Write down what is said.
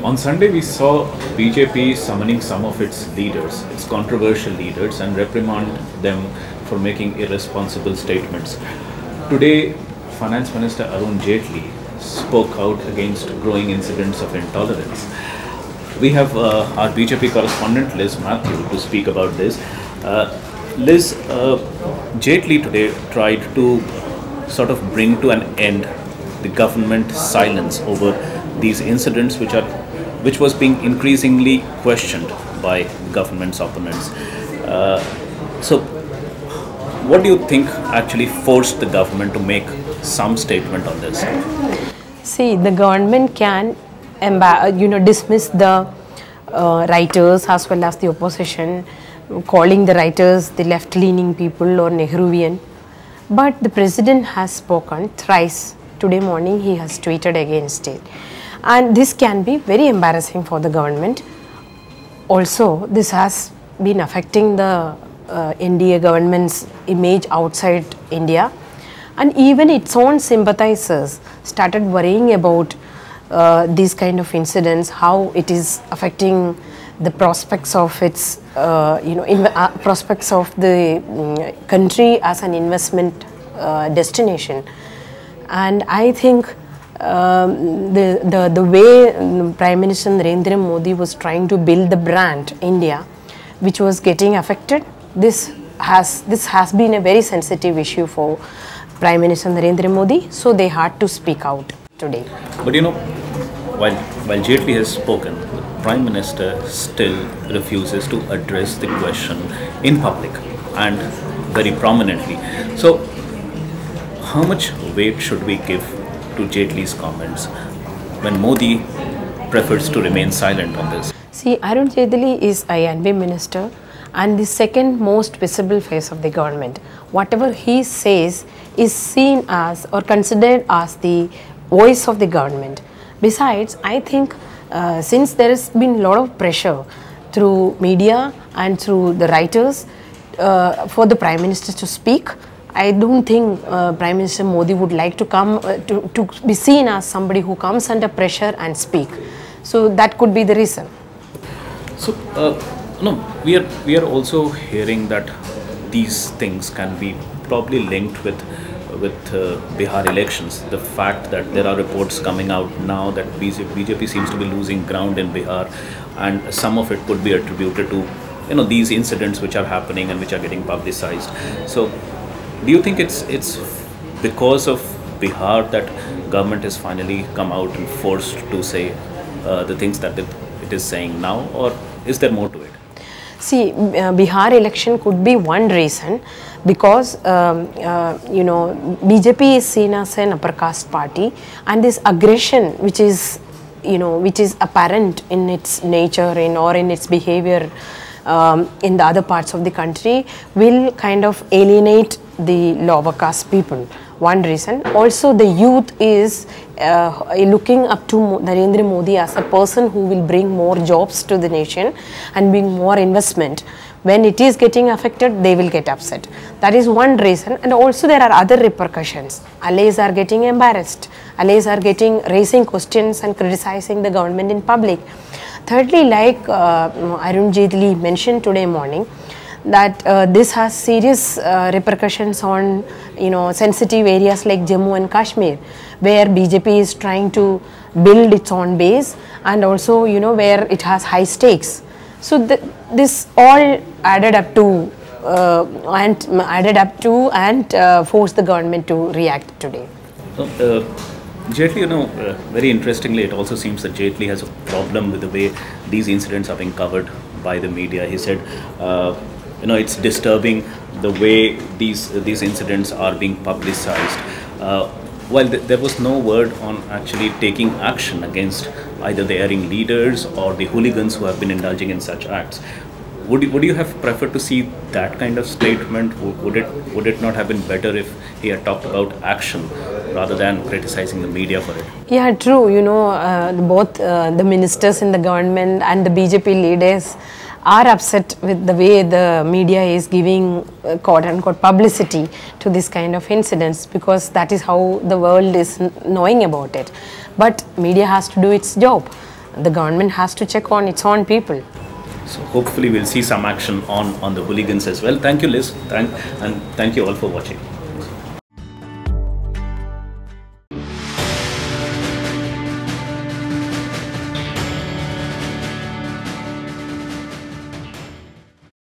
On Sunday, we saw BJP summoning some of its leaders, its controversial leaders, and reprimand them for making irresponsible statements. Today, Finance Minister Arun Jaitley spoke out against growing incidents of intolerance. We have our BJP correspondent Liz Matthew to speak about this. Liz, Jaitley today tried to sort of bring to an end the government silence over these incidents which was being increasingly questioned by government's opponents. So what do you think actually forced the government to make some statement on this? See, the government can dismiss the writers as well as the opposition, calling the writers the left-leaning people or Nehruvian. But the president has spoken thrice. Today morning he has tweeted against it. And this can be very embarrassing for the government. Also, this has been affecting the NDA government's image outside India. And even its own sympathizers started worrying about these kind of incidents, how it is affecting the prospects of its, prospects of the country as an investment destination. And I think the way Prime Minister Narendra Modi was trying to build the brand India, which was getting affected, this has been a very sensitive issue for Prime Minister Narendra Modi, so they had to speak out today. But you know, while Jaitley has spoken, the Prime Minister still refuses to address the question in public and very prominently. So how much weight should we give to Jaitley's comments when Modi prefers to remain silent on this? See, Arun Jaitley is a INB minister and the second most visible face of the government. Whatever he says is seen as or considered as the voice of the government. Besides, I think since there has been a lot of pressure through media and through the writers for the Prime Minister to speak, I don't think Prime Minister Modi would like to come to be seen as somebody who comes under pressure and speak. So that could be the reason. So no, we are also hearing that these things can be probably linked with Bihar elections. The fact that there are reports coming out now that BJP seems to be losing ground in Bihar, and some of it could be attributed to these incidents which are happening and which are getting publicized. So do you think it's because of Bihar that government has finally come out and forced to say the things that it is saying now, or is there more to it? See, Bihar election could be one reason, because BJP is seen as an upper caste party, and this aggression which is apparent in its nature or in its behavior in the other parts of the country will kind of alienate the lower caste people. One reason. Also, the youth is looking up to Narendra Modi as a person who will bring more jobs to the nation and bring more investment. When it is getting affected, they will get upset. That is one reason. And also there are other repercussions. Allies are getting embarrassed. Allies are raising questions and criticizing the government in public. Thirdly, like Arun Jaitley mentioned today morning, that this has serious repercussions on sensitive areas like Jammu and Kashmir, where BJP is trying to build its own base, and also where it has high stakes. So this all added up to and forced the government to react today. So, Jaitley, very interestingly, it also seems that Jaitley has a problem with the way these incidents are being covered by the media. He said, it's disturbing the way these incidents are being publicized. While there was no word on actually taking action against either the erring leaders or the hooligans who have been indulging in such acts. Would you have preferred to see that kind of statement? Would it not have been better if he had talked about action rather than criticizing the media for it? Yeah, true. Both the ministers in the government and the BJP leaders are upset with the way the media is giving quote-unquote publicity to this kind of incidents, because that is how the world is knowing about it. But media has to do its job. The government has to check on its own people. So hopefully we'll see some action on the hooligans as well. Thank you, Liz, and thank you all for watching.